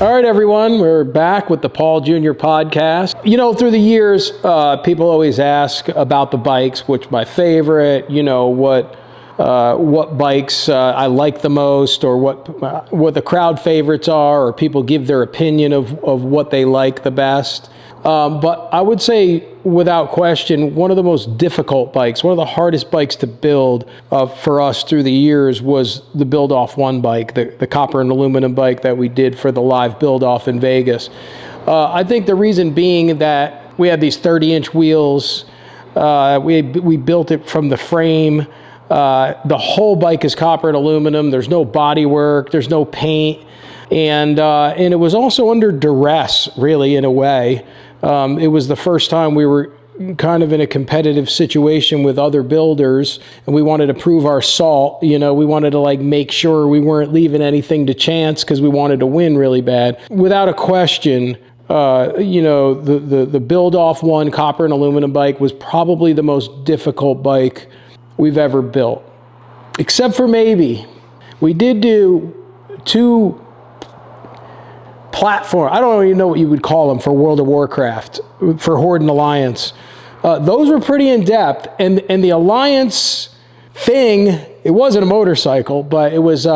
All right, everyone, we're back with the Paul Jr. podcast. You know, through the years, people always ask about the bikes, which my favorite, you know, what bikes I like the most, or what the crowd favorites are, or people give their opinion of what they like the best. But I would say, without question, one of the most difficult bikes, one of the hardest bikes to build for us through the years was the Build-Off 1 bike, the copper and aluminum bike that we did for the live Build-Off in Vegas. I think the reason being that we had these 30-inch wheels. We built it from the frame. The whole bike is copper and aluminum. There's no body work. There's no paint. And it was also under duress, really, in a way. It was the first time we were kind of in a competitive situation with other builders, and we wanted to prove our salt. You know, we wanted to make sure we weren't leaving anything to chance because we wanted to win really bad. Without a question, you know, the Build-Off 1 copper and aluminum bike was probably the most difficult bike we've ever built. Except for maybe, we did do 2 platform, I don't even know what you would call them for World of Warcraft, for Horde and Alliance. Those were pretty in-depth, and the Alliance thing, it wasn't a motorcycle, but it was,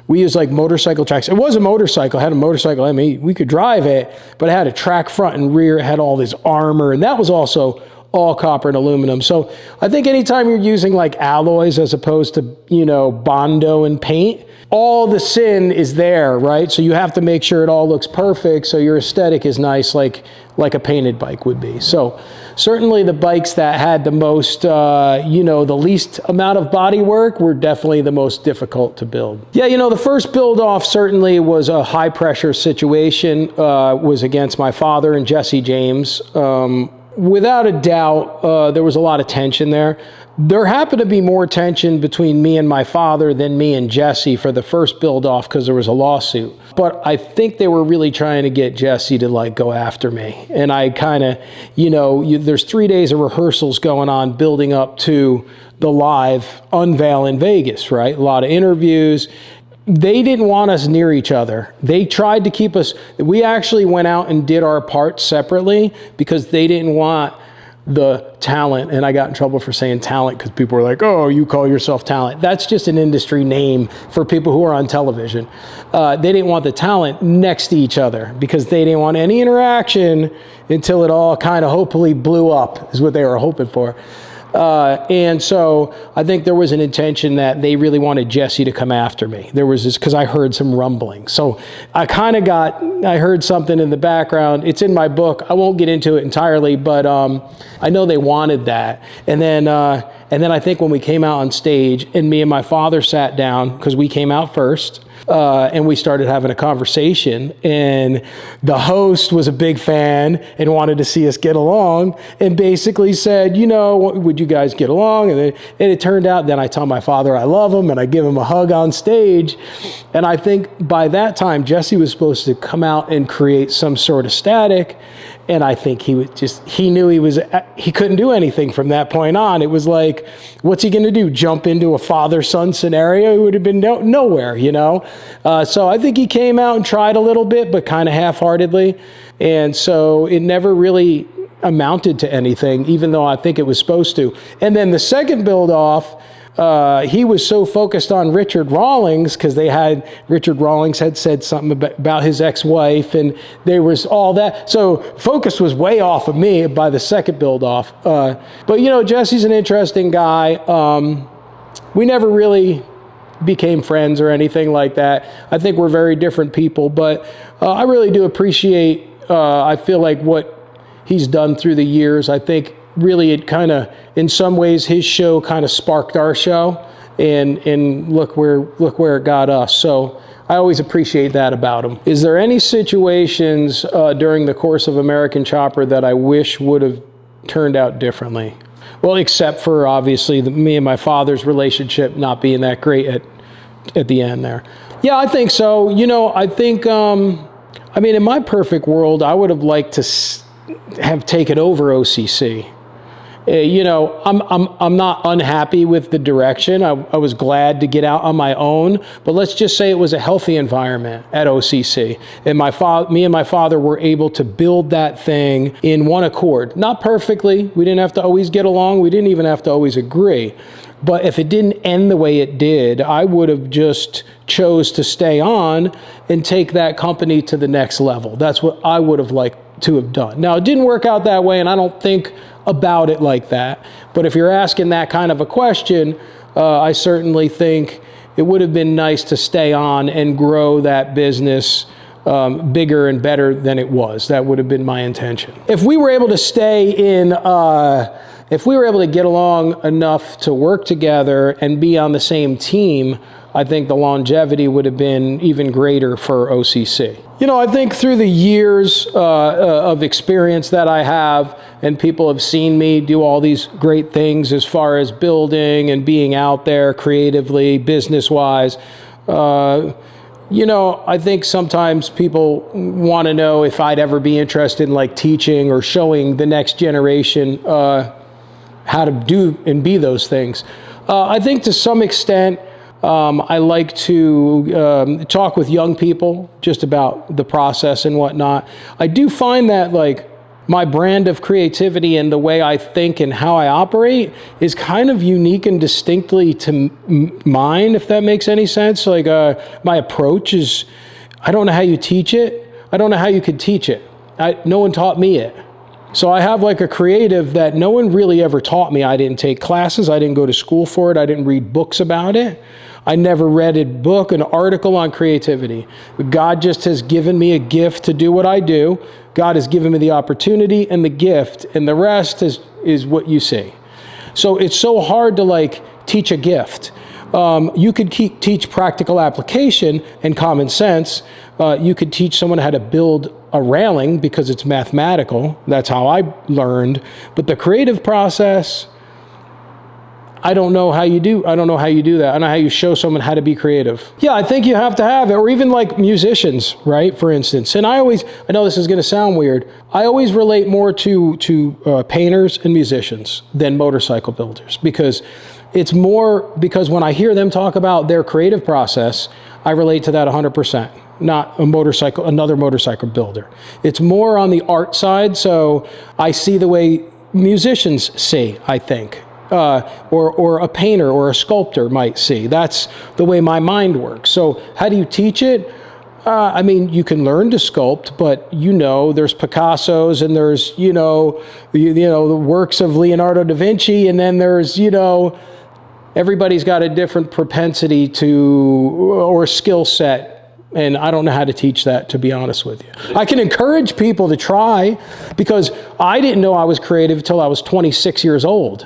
we used motorcycle tracks. It was a motorcycle, it had a motorcycle, I mean, we could drive it, but it had a track front and rear, it had all this armor, and that was also all copper and aluminum. So I think anytime you're using alloys as opposed to, you know, Bondo and paint, all the sin is there, right? So you have to make sure it all looks perfect so your aesthetic is nice like a painted bike would be. So certainly the bikes that had the most, you know, the least amount of body work were definitely the most difficult to build. Yeah, you know, the first Build-Off certainly was a high pressure situation, was against my father and Jesse James. Without a doubt, there was a lot of tension there. There happened to be more tension between me and my father than me and Jesse for the first Build-Off because there was a lawsuit. But I think they were really trying to get Jesse to go after me. And I kind of, you know, there's 3 days of rehearsals going on building up to the live unveil in Vegas, right? A lot of interviews. They didn't want us near each other. They tried to keep us, we actually went out and did our parts separately because they didn't want the talent, and I got in trouble for saying talent because people were like, oh, you call yourself talent. That's just an industry name for people who are on television. They didn't want the talent next to each other because they didn't want any interaction until it all kind of hopefully blew up, is what they were hoping for. And so I think there was an intention that they really wanted Jesse to come after me. There was this, because I heard some rumbling. So I heard something in the background. It's in my book. I won't get into it entirely, but I know they wanted that. And then I think when we came out on stage and me and my father sat down, because we came out first, and we started having a conversation, and the host was a big fan and wanted to see us get along and basically said, you know, would you guys get along? And it turned out, then I tell my father I love him and I give him a hug on stage. And I think by that time, Jesse was supposed to come out and create some sort of static. And I think he knew he couldn't do anything from that point on. It was like, what's he going to do? Jump into a father-son scenario? It would have been nowhere, you know? So I think he came out and tried a little bit, but kind of half-heartedly. And so it never really amounted to anything, even though I think it was supposed to. And then the second Build-Off, he was so focused on Richard Rawlings because Richard Rawlings had said something about his ex-wife, and there was all that. So focus was way off of me by the second Build-Off. But you know, Jesse's an interesting guy. We never really became friends or anything like that. I think we're very different people, but I really do appreciate, I feel like what he's done through the years. I think really it kind of, in some ways, his show kind of sparked our show, and look where it got us. So I always appreciate that about him. Is there any situations during the course of American Chopper that I wish would have turned out differently? Well, except for obviously me and my father's relationship not being that great at the end there. Yeah, I think so. You know, I think, I mean, in my perfect world, I would have liked to have taken over OCC. You know, I'm not unhappy with the direction. I was glad to get out on my own, but let's just say it was a healthy environment at OCC, and me and my father were able to build that thing in one accord. Not perfectly. We didn't have to always get along. We didn't even have to always agree. But if it didn't end the way it did, I would have just chose to stay on and take that company to the next level. That's what I would have liked to have done. Now, it didn't work out that way, and I don't think about it like that. But if you're asking that kind of a question, I certainly think it would have been nice to stay on and grow that business bigger and better than it was. That would have been my intention. If we were able to stay in, if we were able to get along enough to work together and be on the same team, I think the longevity would have been even greater for OCC. You know, I think through the years of experience that I have, and people have seen me do all these great things as far as building and being out there creatively, business-wise, you know, I think sometimes people want to know if I'd ever be interested in like teaching or showing the next generation how to do and be those things. I think to some extent, I like to talk with young people just about the process and whatnot. I do find that like my brand of creativity and the way I think and how I operate is kind of unique and distinctly to mine, if that makes any sense. Like my approach is, I don't know how you teach it. I don't know how you could teach it. No one taught me it. So I have like a creative that no one really ever taught me. I didn't take classes. I didn't go to school for it. I didn't read books about it. I never read a book, an article on creativity. God just has given me a gift to do what I do. God has given me the opportunity and the gift, and the rest is what you see. So it's so hard to like teach a gift. You could teach practical application and common sense. You could teach someone how to build a railing because it's mathematical. That's how I learned. But the creative process, I don't know how you do. I don't know how you do that. I don't know how you show someone how to be creative. Yeah, I think you have to have it, or even like musicians, right? For instance, and I know this is going to sound weird. I always relate more to painters and musicians than motorcycle builders, because it's more, because when I hear them talk about their creative process, I relate to that 100%. Not another motorcycle builder. It's more on the art side, so I see the way musicians see, I think. Or a painter or a sculptor might see. That's the way my mind works. So how do you teach it? I mean, you can learn to sculpt, but you know, there's Picasso's and there's, you know, the works of Leonardo da Vinci, and then there's, you know, everybody's got a different propensity or skill set. And I don't know how to teach that, to be honest with you. I can encourage people to try, because I didn't know I was creative until I was 26 years old.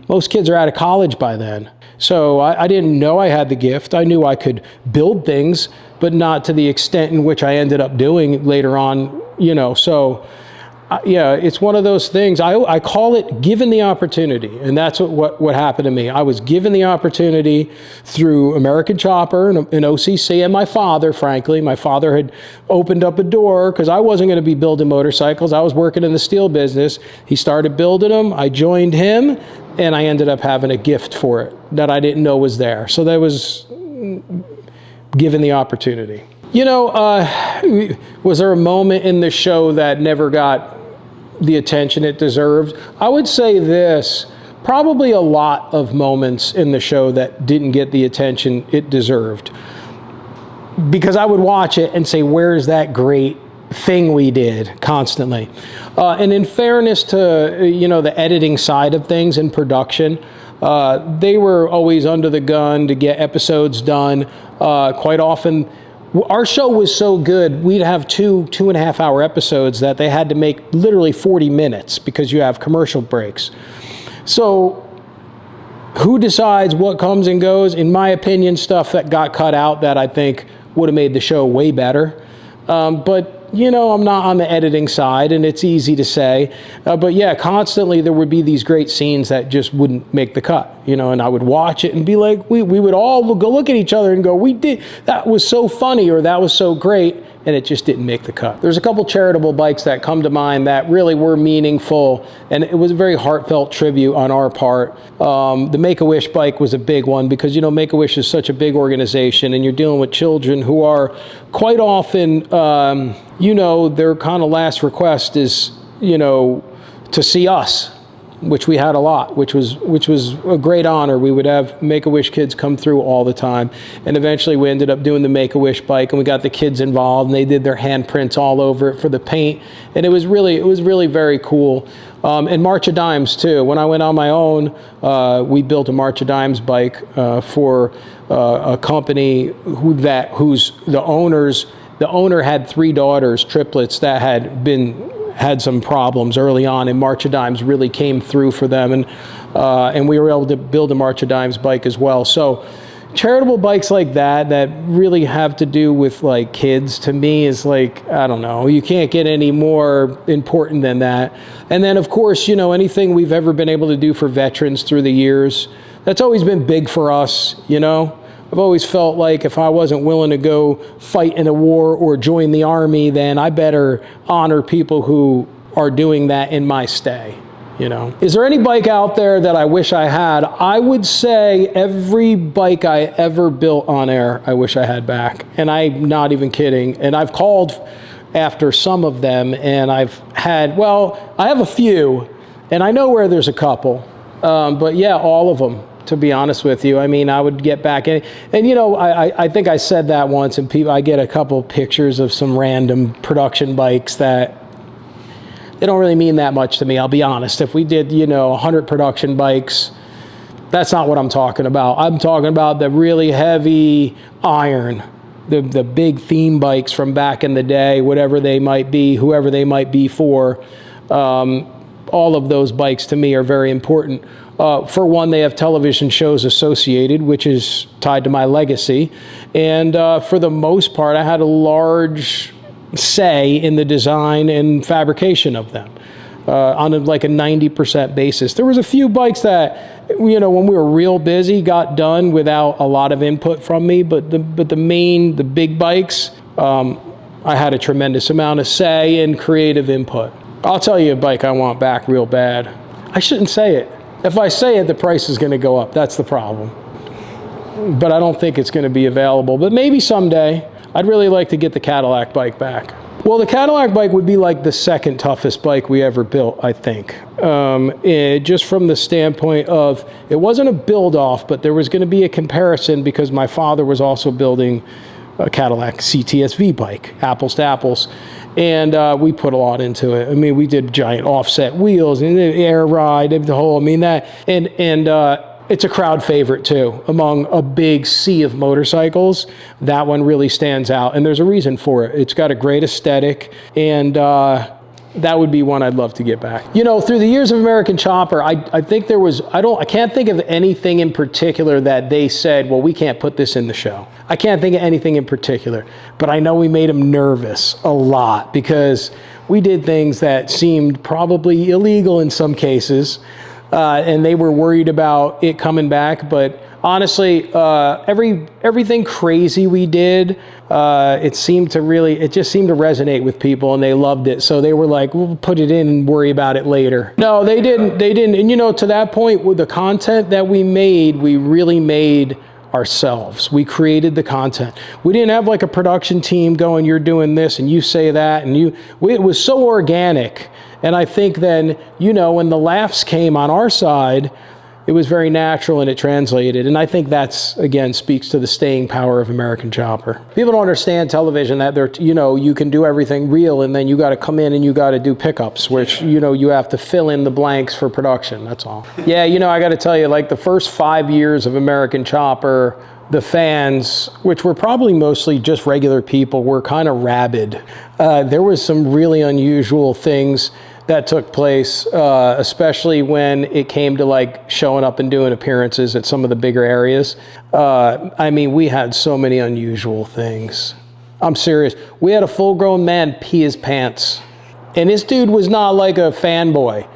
Most kids are out of college by then. So I didn't know I had the gift. I knew I could build things, but not to the extent in which I ended up doing later on, you know. So yeah, it's one of those things. I call it given the opportunity, and that's what happened to me. I was given the opportunity through American Chopper and OCC, and my father, frankly. My father had opened up a door, because I wasn't going to be building motorcycles. I was working in the steel business. He started building them. I joined him, and I ended up having a gift for it that I didn't know was there. So that was given the opportunity. You know, was there a moment in the show that never got the attention it deserved? I would say this, probably a lot of moments in the show that didn't get the attention it deserved. Because I would watch it and say, where's that great thing we did constantly? And in fairness to, you know, the editing side of things and production, they were always under the gun to get episodes done. Quite often, our show was so good, we'd have two and a half hour episodes that they had to make literally 40 minutes because you have commercial breaks. So who decides what comes and goes? In my opinion, stuff that got cut out that I think would have made the show way better. But you know, I'm not on the editing side, and it's easy to say. But yeah, constantly there would be these great scenes that just wouldn't make the cut, you know, and I would watch it and be like, we would all go look at each other and go, we did, that was so funny, or that was so great. and it just didn't make the cut. There's a couple charitable bikes that come to mind that really were meaningful, and it was a very heartfelt tribute on our part. The Make-A-Wish bike was a big one because, you know, Make-A-Wish is such a big organization, and you're dealing with children who are quite often, you know, their kind of last request is, you know, to see us, which we had a lot, which was a great honor. We would have Make-A-Wish kids come through all the time, and eventually we ended up doing the Make-A-Wish bike, and we got the kids involved, and they did their handprints all over it for the paint, and it was really very cool. And March of Dimes too. When I went on my own, we built a March of Dimes bike for a company whose the owner had 3 daughters, triplets, that had some problems early on, and March of Dimes really came through for them, and we were able to build a March of Dimes bike as well. So charitable bikes like that really have to do with like kids, to me is like, I don't know, you can't get any more important than that. And then of course, you know, anything we've ever been able to do for veterans through the years, that's always been big for us, you know. I've always felt like if I wasn't willing to go fight in a war or join the army, then I better honor people who are doing that in my stay, you know. Is there any bike out there that I wish I had? I would say every bike I ever built on air, I wish I had back. And I'm not even kidding. And I've called after some of them, and I've had, well, I have a few, and I know where there's a couple. But yeah, all of them. To be honest with you, I mean, I would get back in, and you know, I think I said that once, and I get a couple pictures of some random production bikes that they don't really mean that much to me. I'll be honest. If we did, you know, 100 production bikes, that's not what I'm talking about. I'm talking about the really heavy iron, the big theme bikes from back in the day, whatever they might be, whoever they might be for. All of those bikes to me are very important. For one, they have television shows associated, which is tied to my legacy. And for the most part, I had a large say in the design and fabrication of them on like a 90% basis. There was a few bikes that, you know, when we were real busy, got done without a lot of input from me. But the big bikes, I had a tremendous amount of say and creative input. I'll tell you a bike I want back real bad. I shouldn't say it. If I say it, the price is going to go up. That's the problem. But I don't think it's going to be available. But maybe someday. I'd really like to get the Cadillac bike back. Well, the Cadillac bike would be like the second toughest bike we ever built, I think. Just from the standpoint of, it wasn't a build-off, but there was going to be a comparison because my father was also building a Cadillac CTSV bike, apples to apples. And we put a lot into it. I mean, we did giant offset wheels and air ride, the whole, I mean, that, and it's a crowd favorite too. Among a big sea of motorcycles, that one really stands out, and there's a reason for it. It's got a great aesthetic, and that would be one I'd love to get back. You know, through the years of American Chopper, I think there was, I can't think of anything in particular that they said, well, we can't put this in the show. I can't think of anything in particular, but I know we made them nervous a lot because we did things that seemed probably illegal in some cases, and they were worried about it coming back. But honestly, everything crazy we did, it just seemed to resonate with people, and they loved it. So they were like, we'll put it in and worry about it later. No, they didn't. And you know, to that point, with the content that we made, we really made ourselves. We created the content. We didn't have like a production team going, you're doing this and you say that, and it was so organic. And I think then, you know, when the laughs came on our side, it was very natural and it translated. And I think that's, again, speaks to the staying power of American Chopper. People don't understand television, that they're, you know, you can do everything real and then you got to come in and you got to do pickups, which, you know, you have to fill in the blanks for production. That's all. Yeah, you know, I got to tell you, like the first 5 years of American Chopper, the fans, which were probably mostly just regular people, were kind of rabid. There was some really unusual things that took place, especially when it came to like showing up and doing appearances at some of the bigger areas. I mean, we had so many unusual things. I'm serious. We had a full-grown man pee his pants. And this dude was not like a fanboy.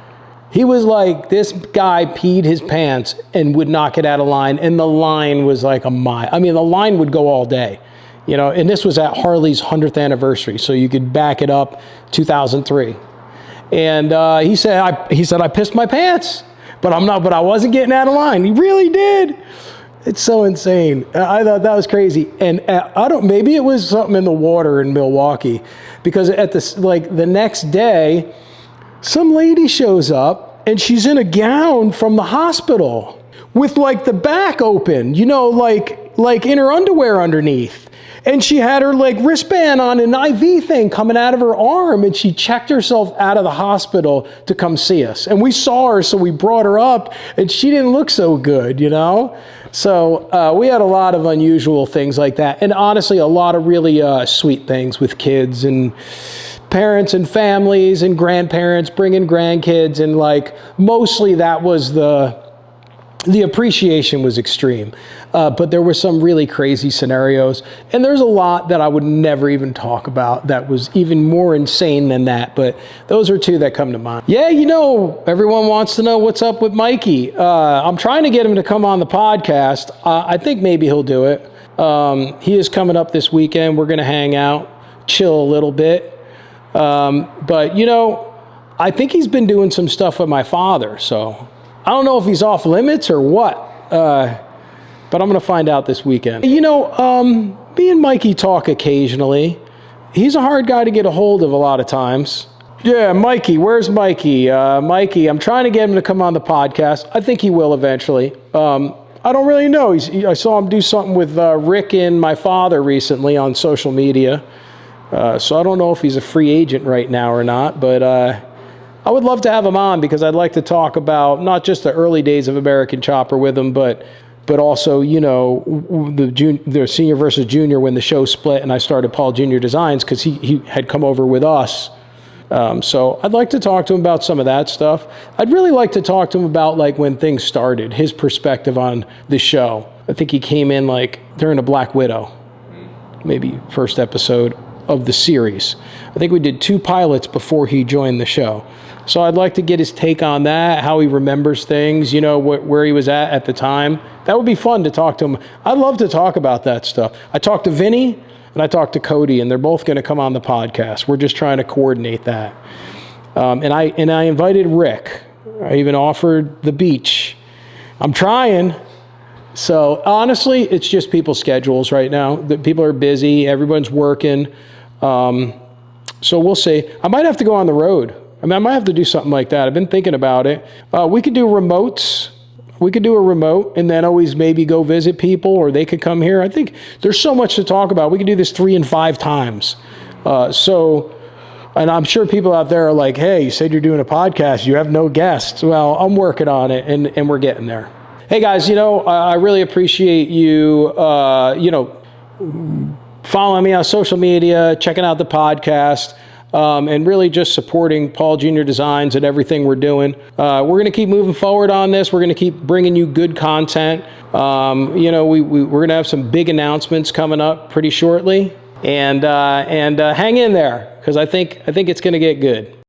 He was like, this guy peed his pants and would not get out of line. And the line was like a mile. I mean, the line would go all day. You know, and this was at Harley's 100th anniversary, so you could back it up 2003. And he said I pissed my pants, but I wasn't getting out of line. He really did. It's so insane. I thought that was crazy. And maybe it was something in the water in Milwaukee, because the next day, some lady shows up and she's in a gown from the hospital with like the back open, you know, like in her underwear underneath. And she had her like wristband on, an IV thing coming out of her arm, and she checked herself out of the hospital to come see us. And we saw her, so we brought her up, and she didn't look so good, you know? So we had a lot of unusual things like that. And honestly, a lot of really sweet things with kids and parents and families and grandparents bringing grandkids. And like, mostly that was the appreciation was extreme. But there were some really crazy scenarios. And there's a lot that I would never even talk about that was even more insane than that. But those are two that come to mind. Yeah, you know, everyone wants to know what's up with Mikey. I'm trying to get him to come on the podcast. I think maybe he'll do it. He is coming up this weekend. We're going to hang out, chill a little bit. But, you know, I think he's been doing some stuff with my father. So I don't know if he's off limits or what. But I'm going to find out this weekend. You know, me and Mikey talk occasionally. He's a hard guy to get a hold of a lot of times. Yeah, Mikey, where's Mikey? Mikey, I'm trying to get him to come on the podcast. I think he will eventually. I don't really know. I saw him do something with Rick and my father recently on social media. So I don't know if he's a free agent right now or not, but I would love to have him on, because I'd like to talk about not just the early days of American Chopper with him, but also, you know, the senior versus junior, when the show split and I started Paul Jr. Designs, because he had come over with us. So I'd like to talk to him about some of that stuff. I'd really like to talk to him about like when things started, his perspective on the show. I think he came in like during a Black Widow, maybe first episode of the series. I think we did 2 pilots before he joined the show. So I'd like to get his take on that, how he remembers things, you know, where he was at the time. That would be fun to talk to him. I'd love to talk about that stuff. I talked to Vinny and I talked to Cody, and they're both going to come on the podcast. We're just trying to coordinate that. And I invited Rick. I even offered the beach. I'm trying. So honestly, it's just people's schedules right now. The people are busy. Everyone's working. So we'll see. I might have to go on the road. I mean, I might have to do something like that. I've been thinking about it. We could do remotes. We could do a remote and then always maybe go visit people, or they could come here. I think there's so much to talk about. We could do this 3 and 5 times. And I'm sure people out there are like, hey, you said you're doing a podcast. You have no guests. Well, I'm working on it, and we're getting there. Hey, guys, you know, I really appreciate you, you know, following me on social media, checking out the podcast. And really just supporting Paul Jr. Designs and everything we're doing. We're going to keep moving forward on this. We're going to keep bringing you good content. You know, we're going to have some big announcements coming up pretty shortly. And hang in there, because I think it's going to get good.